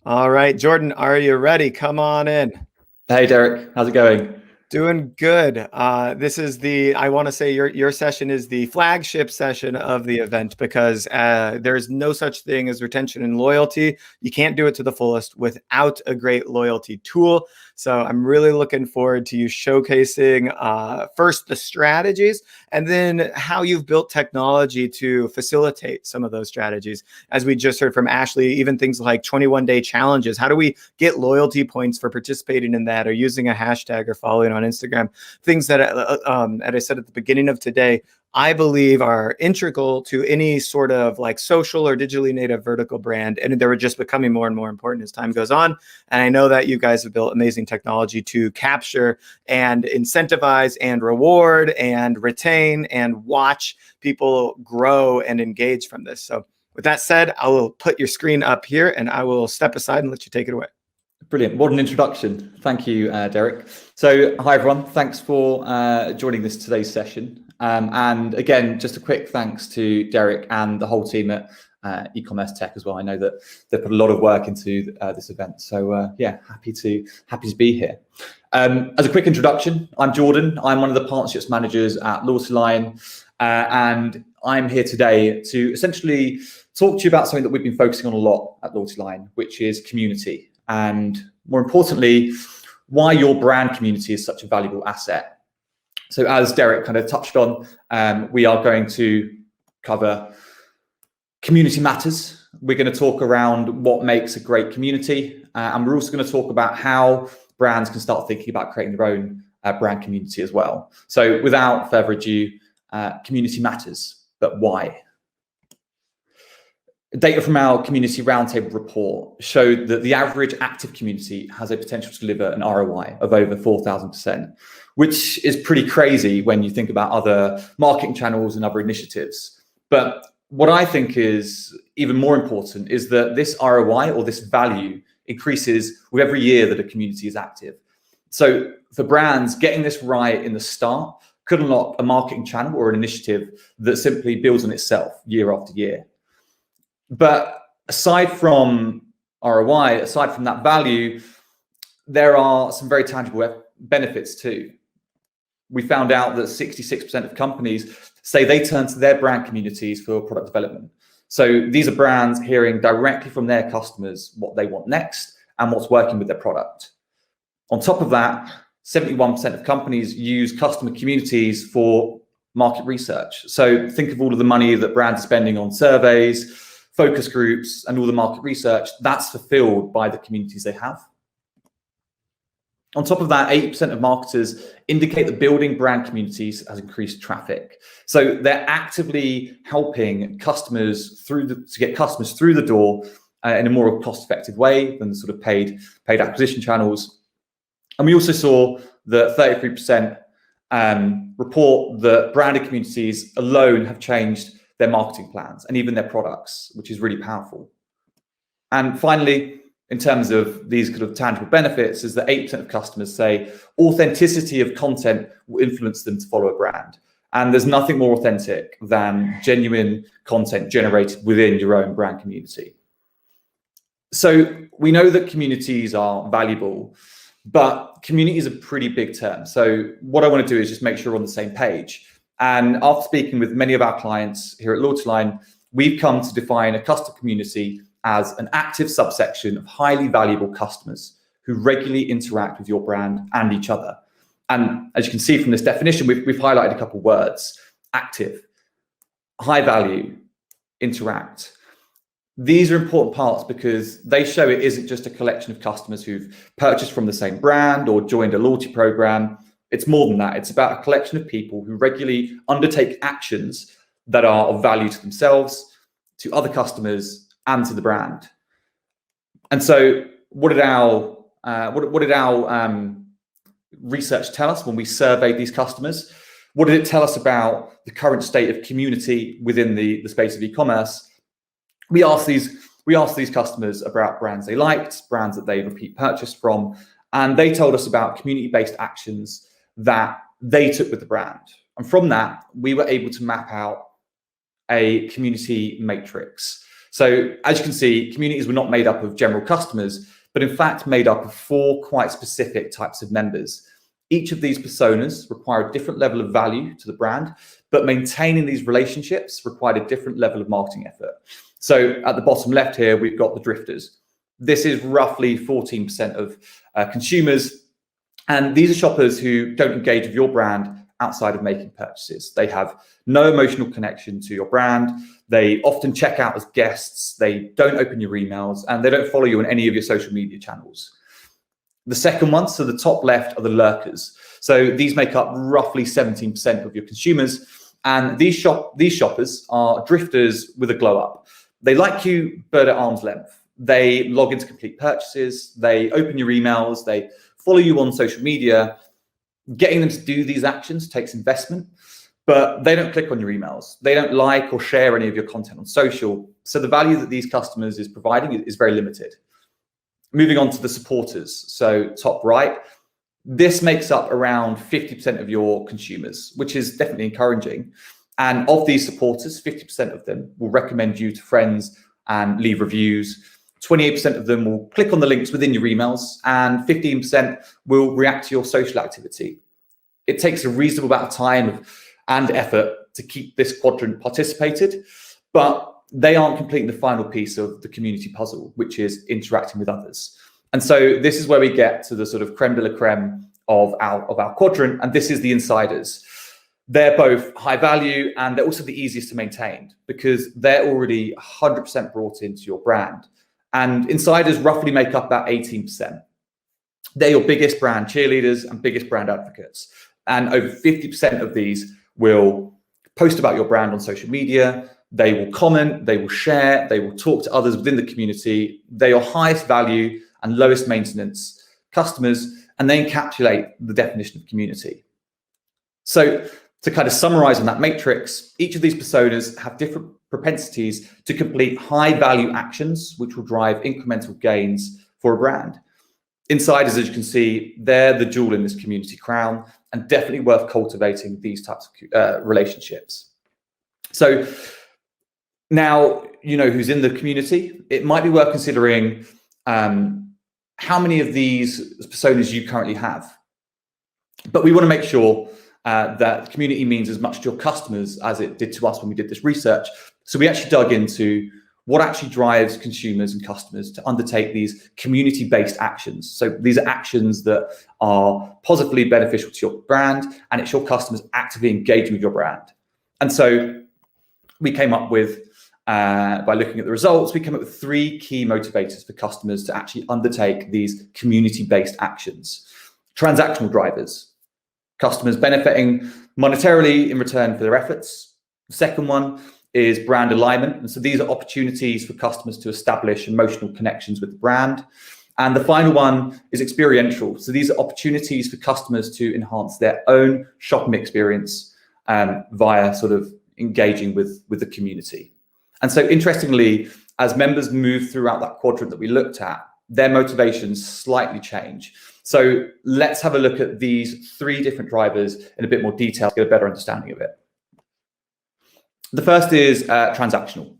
All right, Jordan, are you ready? Come on in. Hey, Derek, how's it going? Doing good. This is I want to say your session is the flagship session of the event because there's no such thing as retention and loyalty. You can't do it to the fullest without a great loyalty tool. So I'm really looking forward to you showcasing first the strategies and then how you've built technology to facilitate some of those strategies. As we just heard from Ashley, even things like 21-day challenges. How do we get loyalty points for participating in that or using a hashtag or following on Instagram? Things that, as I said at the beginning of today, I believe are integral to any sort of like social or digitally native vertical brand. And they're just becoming more and more important as time goes on. And I know that you guys have built amazing technology to capture and incentivize and reward and retain and watch people grow and engage from this. So with that said, I will put your screen up here and I will step aside and let you take it away. Brilliant. What an introduction. Thank you, Derek. So hi, everyone. Thanks for joining today's session. And again, just a quick thanks to Derek and the whole team at eCommerce Tech as well. I know that they put a lot of work into this event. So yeah, happy to be here. As a quick introduction, I'm Jordan. I'm one of the partnerships managers at LoyaltyLion. And I'm here today to essentially talk to you about something that we've been focusing on a lot at LoyaltyLion, which is community. And more importantly, why your brand community is such a valuable asset. So as Derek kind of touched on, we are going to cover community matters. We're going to talk around what makes a great community. And we're also going to talk about how brands can start thinking about creating their own brand community as well. So without further ado, community matters, but why? Data from our community roundtable report showed that the average active community has a potential to deliver an ROI of over 4,000%, which is pretty crazy when you think about other marketing channels and other initiatives. But what I think is even more important is that this ROI or this value increases with every year that a community is active. So for brands, getting this right in the start could unlock a marketing channel or an initiative that simply builds on itself year after year. But aside from ROI, aside from that value, there are some very tangible benefits too. We found out that 66% of companies say they turn to their brand communities for product development. So these are brands hearing directly from their customers what they want next and what's working with their product. On top of that, 71% of companies use customer communities for market research. So think of all of the money that brands are spending on surveys, focus groups, and all the market research that's fulfilled by the communities they have. On top of that, 80% of marketers indicate that building brand communities has increased traffic. So they're actively helping customers to get customers through the door in a more cost-effective way than the sort of paid acquisition channels. And we also saw that 33% report that branded communities alone have changed their marketing plans and even their products, which is really powerful. And finally, in terms of these kind of tangible benefits, is that 8% of customers say authenticity of content will influence them to follow a brand. And there's nothing more authentic than genuine content generated within your own brand community. So we know that communities are valuable, but community is a pretty big term. So what I want to do is just make sure we're on the same page. And after speaking with many of our clients here at LoyaltyLion, we've come to define a customer community as an active subsection of highly valuable customers who regularly interact with your brand and each other. And as you can see from this definition, we've highlighted a couple of words: active, high value, interact. These are important parts because they show it isn't just a collection of customers who've purchased from the same brand or joined a loyalty program. It's more than that. It's about a collection of people who regularly undertake actions that are of value to themselves, to other customers, and to the brand. And so what did our research tell us when we surveyed these customers? What did it tell us about the current state of community within the space of e-commerce? We asked these customers about brands they liked, brands that they repeat purchased from, and they told us about community-based actions that they took with the brand. And from that, we were able to map out a community matrix. So as you can see, communities were not made up of general customers, but in fact made up of 4 quite specific types of members. Each of these personas require a different level of value to the brand, but maintaining these relationships required a different level of marketing effort. So at the bottom left here, we've got the drifters. This is roughly 14% of consumers. And these are shoppers who don't engage with your brand outside of making purchases. They have no emotional connection to your brand. They often check out as guests. They don't open your emails, and they don't follow you on any of your social media channels. The second one, so the top left, are the lurkers. So these make up roughly 17% of your consumers. And these shoppers are drifters with a glow up. They like you, but at arm's length. They log into complete purchases. They open your emails. They follow you on social media. Getting them to do these actions takes investment, but they don't click on your emails. They don't like or share any of your content on social. So the value that these customers is providing is very limited. Moving on to the supporters. So top right, this makes up around 50% of your consumers, which is definitely encouraging. And of these supporters, 50% of them will recommend you to friends and leave reviews. 28% of them will click on the links within your emails, and 15% will react to your social activity. It takes a reasonable amount of time and effort to keep this quadrant participated, but they aren't completing the final piece of the community puzzle, which is interacting with others. And so this is where we get to the sort of creme de la creme of our quadrant, and this is the insiders. They're both high value, and they're also the easiest to maintain because they're already 100% brought into your brand. And insiders roughly make up about 18%. They're your biggest brand cheerleaders and biggest brand advocates. And over 50% of these will post about your brand on social media. They will comment, they will share, they will talk to others within the community. They're your highest value and lowest maintenance customers, and they encapsulate the definition of community. So to kind of summarize on that matrix, each of these personas have different propensities to complete high value actions, which will drive incremental gains for a brand. Insiders, as you can see, they're the jewel in this community crown, and definitely worth cultivating these types of relationships. So now you know who's in the community. It might be worth considering how many of these personas you currently have. But we want to make sure that community means as much to your customers as it did to us when we did this research. So we actually dug into what actually drives consumers and customers to undertake these community-based actions. So these are actions that are positively beneficial to your brand, and it's your customers actively engaging with your brand. And so we came up with, by looking at the results, we came up with 3 key motivators for customers to actually undertake these community-based actions. Transactional drivers, customers benefiting monetarily in return for their efforts. The second one is brand alignment. And so these are opportunities for customers to establish emotional connections with the brand. And the final one is experiential. So these are opportunities for customers to enhance their own shopping experience via sort of engaging with the community. And so interestingly, as members move throughout that quadrant that we looked at, their motivations slightly change. So let's have a look at these 3 different drivers in a bit more detail to get a better understanding of it. The first is transactional.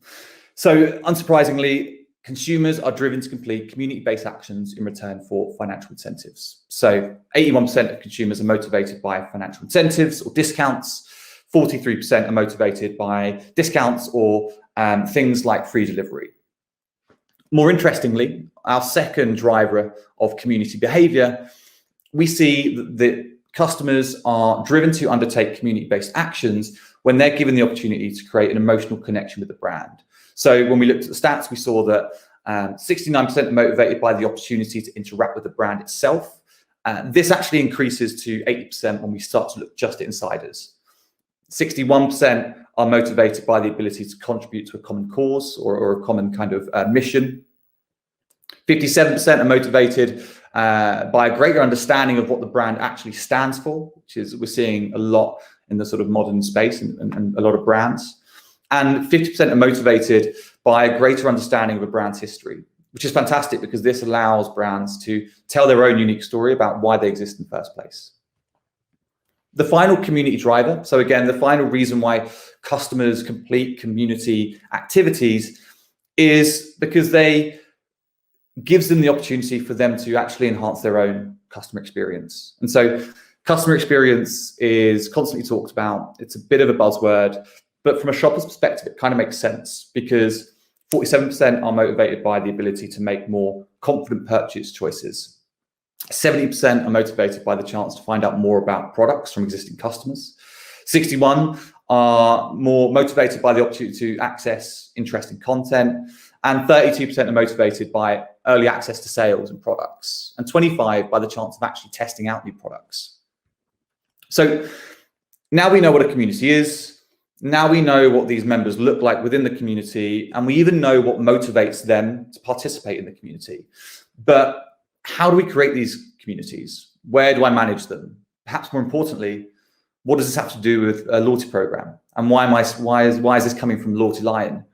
So unsurprisingly, consumers are driven to complete community-based actions in return for financial incentives. So 81% of consumers are motivated by financial incentives or discounts. 43% are motivated by discounts or things like free delivery. More interestingly, our second driver of community behavior, we see that customers are driven to undertake community-based actions when they're given the opportunity to create an emotional connection with the brand. So when we looked at the stats, we saw that 69% are motivated by the opportunity to interact with the brand itself. This actually increases to 80% when we start to look just at insiders. 61% are motivated by the ability to contribute to a common cause or a common kind of mission. 57% are motivated by a greater understanding of what the brand actually stands for, which is we're seeing a lot in the sort of modern space and a lot of brands. And 50% are motivated by a greater understanding of a brand's history, which is fantastic because this allows brands to tell their own unique story about why they exist in the first place. The final community driver, so again, the final reason why customers complete community activities is because they gives them the opportunity for them to actually enhance their own customer experience. And so customer experience is constantly talked about. It's a bit of a buzzword, but from a shopper's perspective, it kind of makes sense because 47% are motivated by the ability to make more confident purchase choices. 70% are motivated by the chance to find out more about products from existing customers. 61 are more motivated by the opportunity to access interesting content. And 32% are motivated by early access to sales and products. And 25 by the chance of actually testing out new products. So now we know what a community is. Now we know what these members look like within the community, and we even know what motivates them to participate in the community. But how do we create these communities? Where do I manage them? Perhaps more importantly, what does this have to do with a loyalty program? And why is this coming from LoyaltyLion?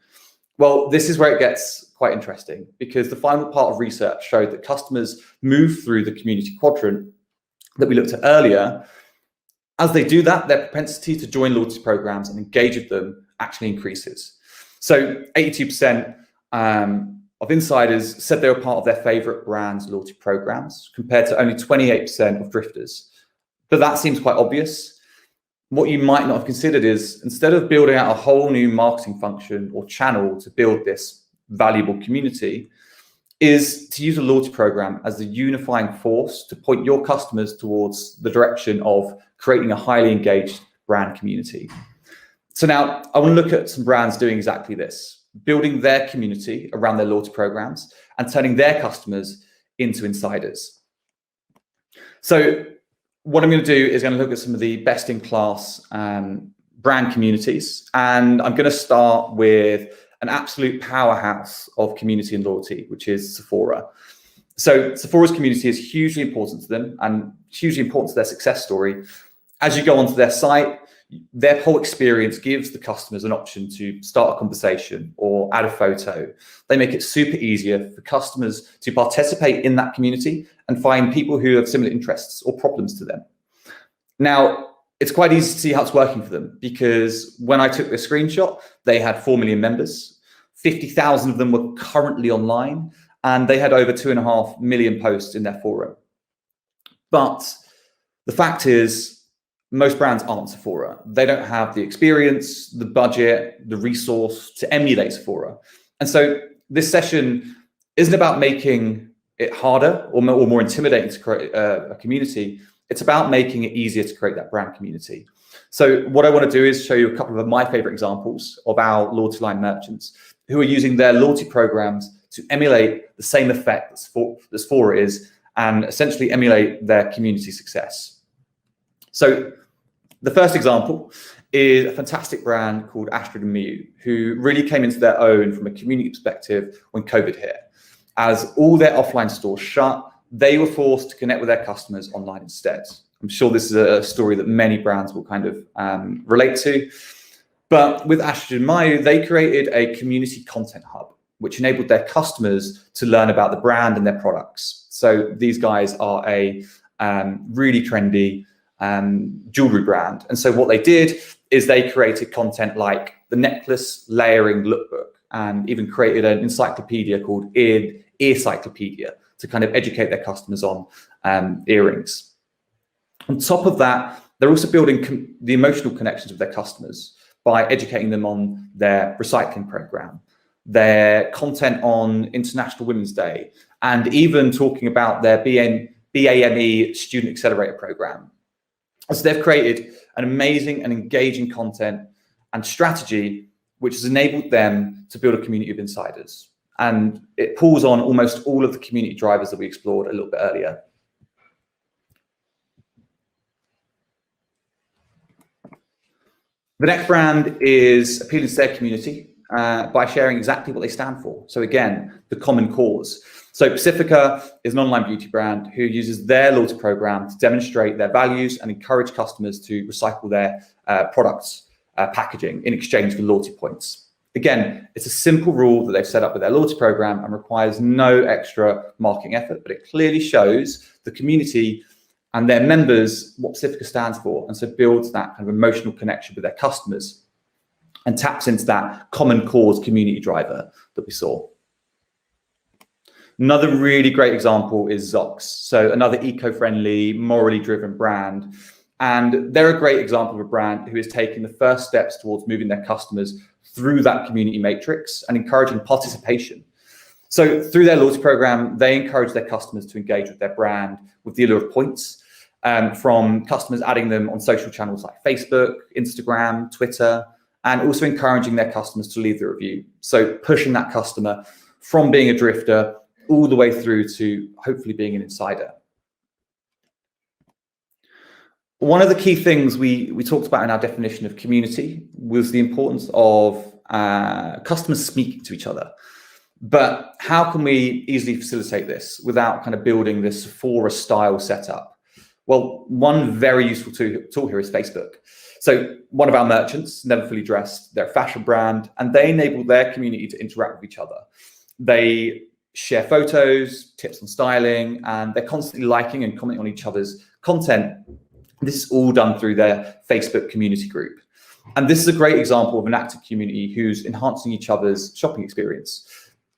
Well, this is where it gets quite interesting, because the final part of research showed that customers move through the community quadrant that we looked at earlier. As they do that, their propensity to join loyalty programs and engage with them actually increases. So 82% of insiders said they were part of their favorite brand's loyalty programs, compared to only 28% of drifters. But that seems quite obvious. What you might not have considered is, instead of building out a whole new marketing function or channel to build this valuable community, is to use a loyalty program as the unifying force to point your customers towards the direction of creating a highly engaged brand community. So now I want to look at some brands doing exactly this, building their community around their loyalty programs and turning their customers into insiders. So what I'm going to do is going to look at some of the best in class brand communities. And I'm going to start with an absolute powerhouse of community and loyalty, which is Sephora. So Sephora's community is hugely important to them and hugely important to their success story. As you go onto their site, their whole experience gives the customers an option to start a conversation or add a photo. They make it super easier for customers to participate in that community and find people who have similar interests or problems to them. Now, it's quite easy to see how it's working for them, because when I took this screenshot, they had 4 million members, 50,000 of them were currently online, and they had over 2.5 million posts in their forum. But the fact is, most brands aren't Sephora. They don't have the experience, the budget, the resource to emulate Sephora. And so this session isn't about making it harder or more intimidating to create a community. It's about making it easier to create that brand community. So what I want to do is show you a couple of my favorite examples of our LoyaltyLion merchants who are using their loyalty programs to emulate the same effect that Sephora is, and essentially emulate their community success. So the first example is a fantastic brand called Astrid and Miu, who really came into their own from a community perspective when COVID hit. As all their offline stores shut, they were forced to connect with their customers online instead. I'm sure this is a story that many brands will kind of relate to. But with Astrid and Miu, they created a community content hub, which enabled their customers to learn about the brand and their products. So these guys are a really trendy jewelry brand. And so what they did is they created content like the necklace layering lookbook, and even created an encyclopedia called Earcyclopedia to kind of educate their customers on earrings. On top of that, they're also building the emotional connections with their customers by educating them on their recycling program, their content on International Women's Day, and even talking about their BAME Student Accelerator program. So they've created an amazing and engaging content and strategy, which has enabled them to build a community of insiders. And it pulls on almost all of the community drivers that we explored a little bit earlier. The next brand is appealing to their community by sharing exactly what they stand for. So again, the common cause. So Pacifica is an online beauty brand who uses their loyalty program to demonstrate their values and encourage customers to recycle their products packaging in exchange for loyalty points. Again, it's a simple rule that they've set up with their loyalty program and requires no extra marketing effort, but it clearly shows the community and their members what Pacifica stands for, and so builds that kind of emotional connection with their customers. and taps into that common cause community driver that we saw. Another really great example is Zox. So another eco-friendly, morally driven brand. And they're a great example of a brand who is taking the first steps towards moving their customers through that community matrix and encouraging participation. So through their loyalty program, they encourage their customers to engage with their brand with the allure of points, from customers adding them on social channels like Facebook, Instagram, Twitter, and also encouraging their customers to leave the review. So pushing that customer from being a drifter all the way through to hopefully being an insider. One of the key things we talked about in our definition of community was the importance of customers speaking to each other. But how can we easily facilitate this without kind of building this Sephora style setup? Well, one very useful tool here is Facebook. So one of our merchants, Never Fully Dressed, they're a fashion brand, and they enable their community to interact with each other. They share photos, tips on styling, and they're constantly liking and commenting on each other's content. This is all done through their Facebook community group. And this is a great example of an active community who's enhancing each other's shopping experience.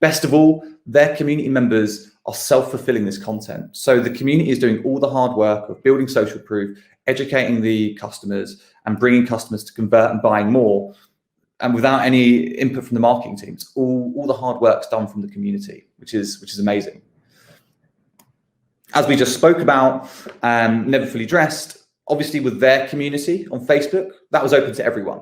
Best of all, their community members are self-fulfilling this content. So the community is doing all the hard work of building social proof, educating the customers, and bringing customers to convert and buying more. And without any input from the marketing teams, all the hard work's done from the community, which is amazing. As we just spoke about, Never Fully Dressed, obviously with their community on Facebook, that was open to everyone.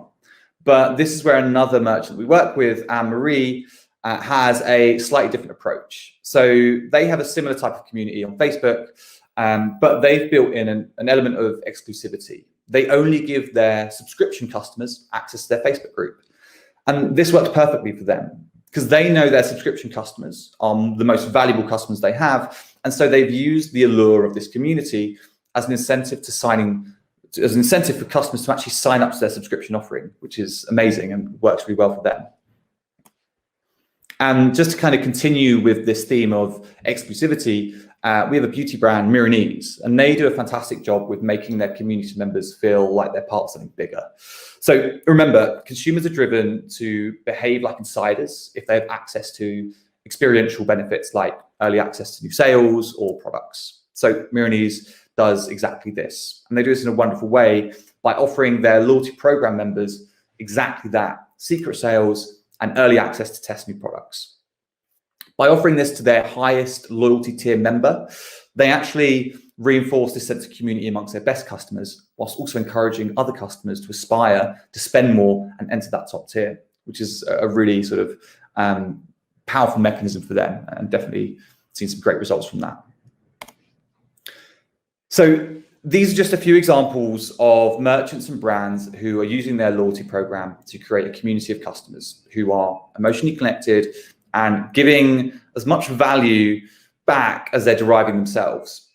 But this is where another merchant we work with, Anne-Marie, has a slightly different approach. So they have a similar type of community on Facebook, but they've built in an element of exclusivity. They only give their subscription customers access to their Facebook group. And this works perfectly for them because they know their subscription customers are the most valuable customers they have. And so they've used the allure of this community as an incentive for customers to actually sign up to their subscription offering, which is amazing and works really well for them. And just to kind of continue with this theme of exclusivity, we have a beauty brand, Milanese, and they do a fantastic job with making their community members feel like they're part of something bigger. So remember, consumers are driven to behave like insiders if they have access to experiential benefits like early access to new sales or products. So Milanese does exactly this. And they do this in a wonderful way by offering their loyalty program members exactly that, secret sales and early access to test new products. By offering this to their highest loyalty tier member, they actually reinforce this sense of community amongst their best customers, whilst also encouraging other customers to aspire to spend more and enter that top tier, which is a really sort of powerful mechanism for them, and definitely seen some great results from that. So these are just a few examples of merchants and brands who are using their loyalty program to create a community of customers who are emotionally connected and giving as much value back as they're deriving themselves.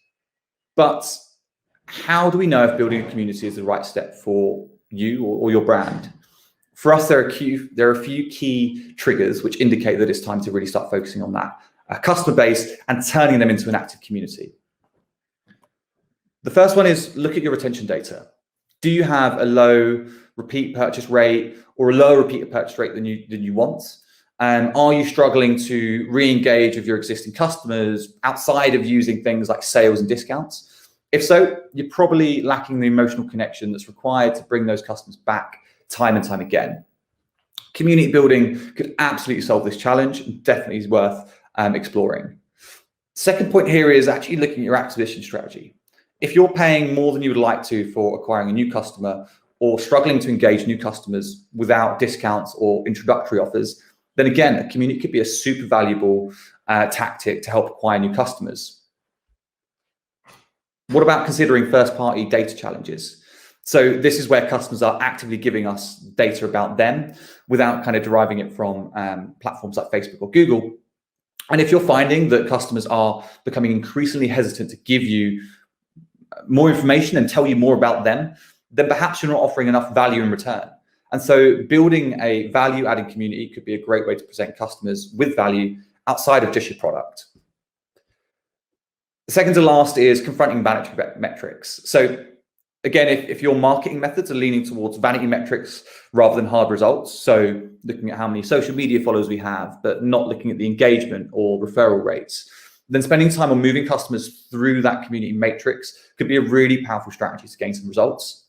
But how do we know if building a community is the right step for you or your brand? For us, there are a few key triggers which indicate that it's time to really start focusing on that customer base and turning them into an active community. The first one is look at your retention data. Do you have a low repeat purchase rate or a lower repeat purchase rate than you want? Are you struggling to re-engage with your existing customers outside of using things like sales and discounts? If so, you're probably lacking the emotional connection that's required to bring those customers back time and time again. Community building could absolutely solve this challenge and definitely is worth exploring. Second point here is actually looking at your acquisition strategy. If you're paying more than you would like to for acquiring a new customer or struggling to engage new customers without discounts or introductory offers, then again, a community could be a super valuable tactic to help acquire new customers. What about considering first-party data challenges? So this is where customers are actively giving us data about them without kind of deriving it from platforms like Facebook or Google. And if you're finding that customers are becoming increasingly hesitant to give you more information and tell you more about them, then perhaps you're not offering enough value in return. And so building a value-adding community could be a great way to present customers with value outside of just your product. The second to last is confronting mandatory metrics. So Again, if your marketing methods are leaning towards vanity metrics rather than hard results, so looking at how many social media followers we have, but not looking at the engagement or referral rates, then spending time on moving customers through that community matrix could be a really powerful strategy to gain some results.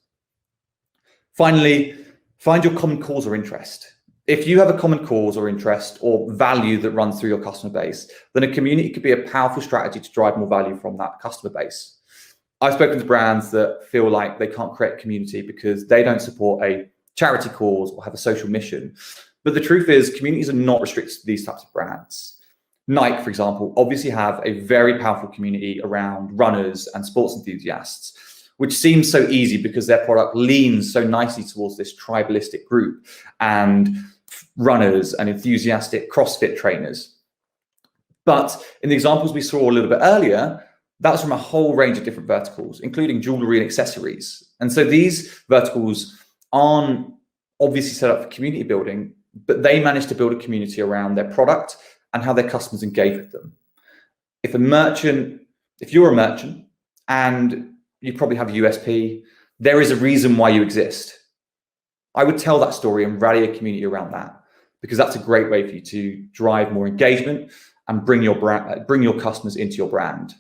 Finally, find your common cause or interest. If you have a common cause or interest or value that runs through your customer base, then a community could be a powerful strategy to drive more value from that customer base. I've spoken to brands that feel like they can't create a community because they don't support a charity cause or have a social mission. But the truth is, communities are not restricted to these types of brands. Nike, for example, obviously have a very powerful community around runners and sports enthusiasts, which seems so easy because their product leans so nicely towards this tribalistic group and runners and enthusiastic CrossFit trainers. But in the examples we saw a little bit earlier, that was from a whole range of different verticals, including jewelry and accessories. And so these verticals aren't obviously set up for community building, but they managed to build a community around their product and how their customers engage with them. If you're a merchant and you probably have a USP, there is a reason why you exist. I would tell that story and rally a community around that, because that's a great way for you to drive more engagement and bring your customers into your brand.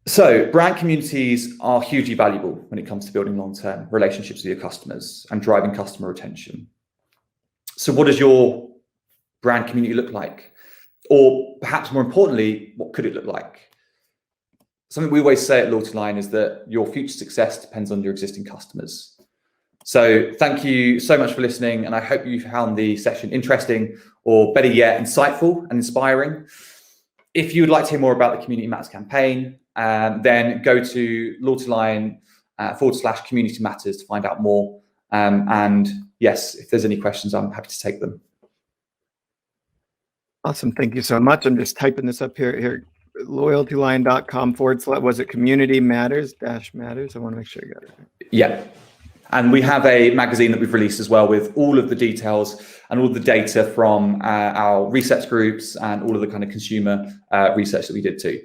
So brand communities are hugely valuable when it comes to building long-term relationships with your customers and driving customer retention. So what does your brand community look like? Or perhaps more importantly, what could it look like? Something we always say at LoyaltyLion is that your future success depends on your existing customers. So thank you so much for listening, and I hope you found the session interesting, or better yet, insightful and inspiring. If you would like to hear more about the Community Matters campaign, then go to LoyaltyLion/Community Matters to find out more. And yes, if there's any questions, I'm happy to take them. Awesome. Thank you so much. I'm just typing this up here. LoyaltyLion.com/ was it Community Matters -Matters? I want to make sure I got it right. Yeah. And we have a magazine that we've released as well with all of the details and all the data from our research groups and all of the kind of consumer research that we did too.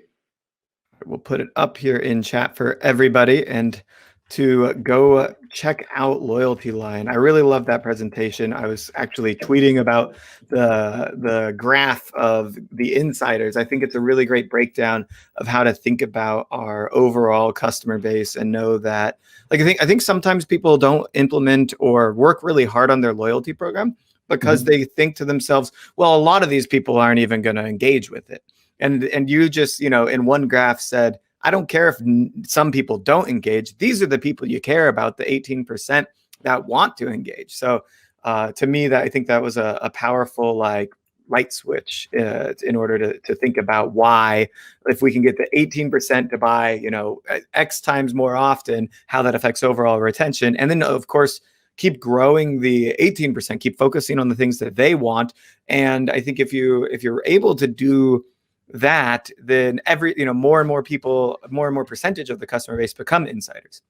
We'll put it up here in chat for everybody, and to go check out LoyaltyLion. I really love that presentation. I was actually tweeting about the graph of the insiders. I think it's a really great breakdown of how to think about our overall customer base and know that, like, I think sometimes people don't implement or work really hard on their loyalty program because they think to themselves, well, a lot of these people aren't even going to engage with it. And you just, in one graph said, I don't care if some people don't engage. These are the people you care about, the 18% that want to engage. So to me, I think that was a powerful light switch in order to think about why, if we can get the 18% to buy, X times more often, how that affects overall retention. And then of course, keep growing the 18%, keep focusing on the things that they want. And I think if you're able to do that, then more and more people, more and more percentage of the customer base become insiders.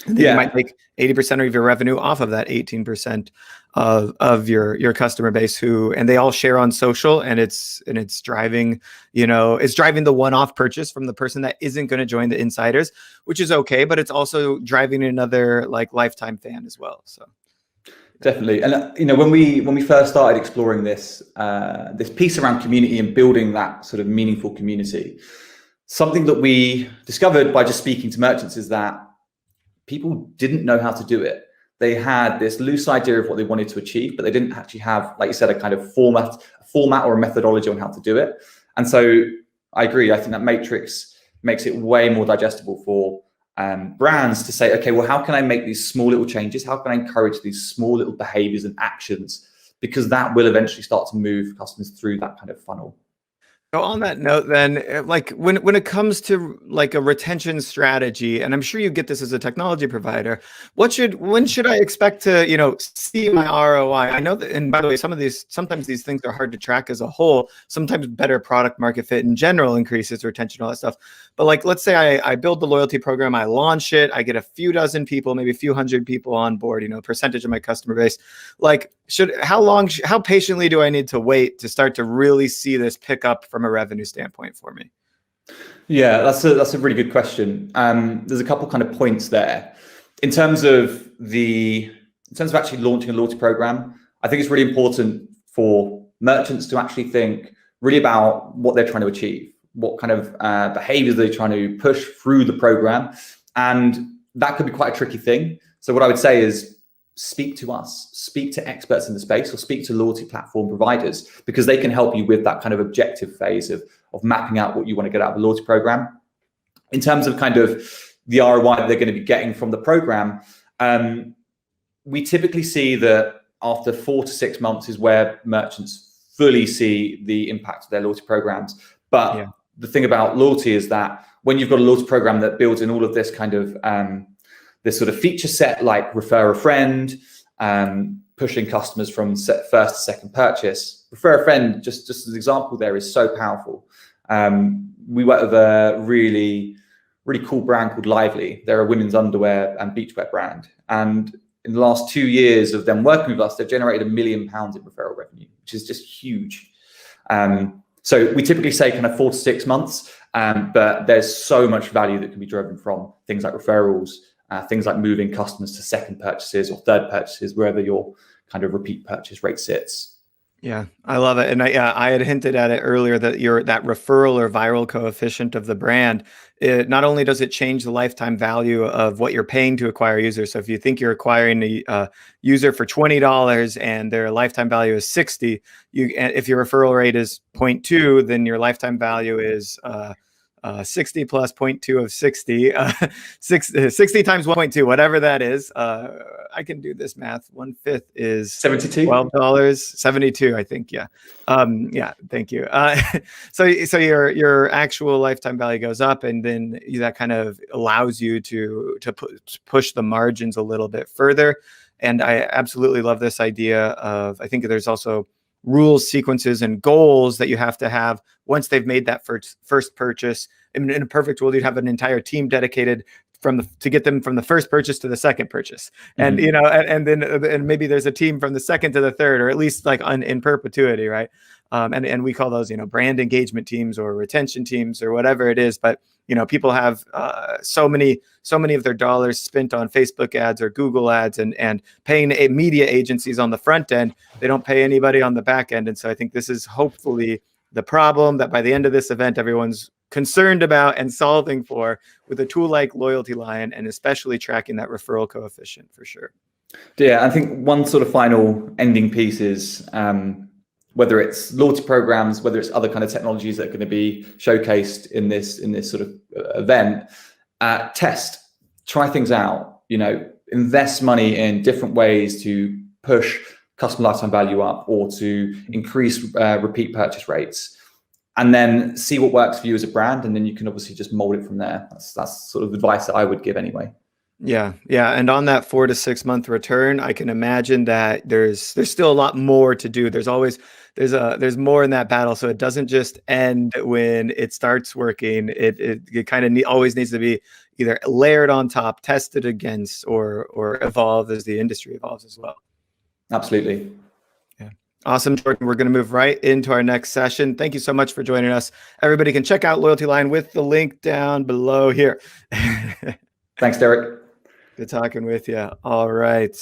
And then you might make 80% of your revenue off of that 18% of your customer base and they all share on social, and it's driving, it's driving the one-off purchase from the person that isn't going to join the insiders, which is okay, but it's also driving another lifetime fan as well. So definitely. And when we first started exploring this piece around community and building that sort of meaningful community, something that we discovered by just speaking to merchants is that people didn't know how to do it. They had this loose idea of what they wanted to achieve, but they didn't actually have, like you said, a kind of format or a methodology on how to do it. And so I agree. I think that matrix makes it way more digestible for brands to say, okay, well, how can I make these small little changes? How can I encourage these small little behaviors and actions? Because that will eventually start to move customers through that kind of funnel. So on that note, then, when it comes to a retention strategy, and I'm sure you get this as a technology provider, when should I expect to see my ROI? I know that, and by the way, sometimes these things are hard to track as a whole. Sometimes better product market fit in general increases retention, all that stuff. But let's say I build the loyalty program, I launch it, I get a few dozen people, maybe a few hundred people on board, percentage of my customer base. How patiently do I need to wait to start to really see this pick up from a revenue standpoint for me? Yeah, that's a really good question. There's a couple kind of points there. In terms of actually launching a loyalty program, I think it's really important for merchants to actually think really about what they're trying to achieve, what kind of behaviors they're trying to push through the program, and that could be quite a tricky thing. So what I would say is speak to us, speak to experts in the space, or speak to loyalty platform providers, because they can help you with that kind of objective phase of mapping out what you want to get out of a loyalty program. In terms of kind of the ROI that they're going to be getting from the program, we typically see that after 4 to 6 months is where merchants fully see the impact of their loyalty programs. But the thing about loyalty is that when you've got a loyalty program that builds in all of this kind of this sort of feature set, like refer a friend, pushing customers from first to second purchase. Refer a friend, just as an example, there is so powerful. We work with a really cool brand called Lively. They're a women's underwear and beachwear brand. And in the last 2 years of them working with us, they've generated £1 million in referral revenue, which is just huge. So we typically say kind of 4 to 6 months, but there's so much value that can be driven from things like referrals, things like moving customers to second purchases or third purchases, wherever your kind of repeat purchase rate sits. Yeah, I love it. And I had hinted at it earlier that that referral or viral coefficient of the brand, it not only does it change the lifetime value of what you're paying to acquire users. So if you think you're acquiring a user for $20 and their lifetime value is 60, if your referral rate is 0.2, then your lifetime value is 60 plus 0.2 of 60, 60 times 1.2, whatever that is. I can do this math. 1/5 is 72. $12, 72, I think. Yeah. Yeah. Thank you. So your actual lifetime value goes up, and then that kind of allows you to push the margins a little bit further. And I absolutely love this idea of, I think there's also rules, sequences, and goals that you have to have once they've made that first purchase. In a perfect world, you'd have an entire team dedicated to get them from the first purchase to the second purchase, and and maybe there's a team from the second to the third, or at least like in perpetuity, right? And we call those brand engagement teams or retention teams or whatever it is. But people have so many of their dollars spent on Facebook ads or Google ads and paying media agencies on the front end. They don't pay anybody on the back end. And so I think this is hopefully the problem that by the end of this event, everyone's concerned about and solving for with a tool like LoyaltyLion, and especially tracking that referral coefficient for sure. Yeah, I think one sort of final ending piece is whether it's loyalty programs, whether it's other kind of technologies that are going to be showcased in this sort of event, try things out, invest money in different ways to push customer lifetime value up or to increase repeat purchase rates, and then see what works for you as a brand. And then you can obviously just mold it from there. That's sort of advice that I would give anyway. Yeah. And on that 4 to 6 month return, I can imagine that there's still a lot more to do. There's more in that battle. So it doesn't just end when it starts working. It kind of always needs to be either layered on top, tested against, or evolved as the industry evolves as well. Absolutely. Yeah. Awesome, Jordan. We're going to move right into our next session. Thank you so much for joining us. Everybody can check out LoyaltyLion with the link down below here. Thanks, Derek. Good talking with you. All right.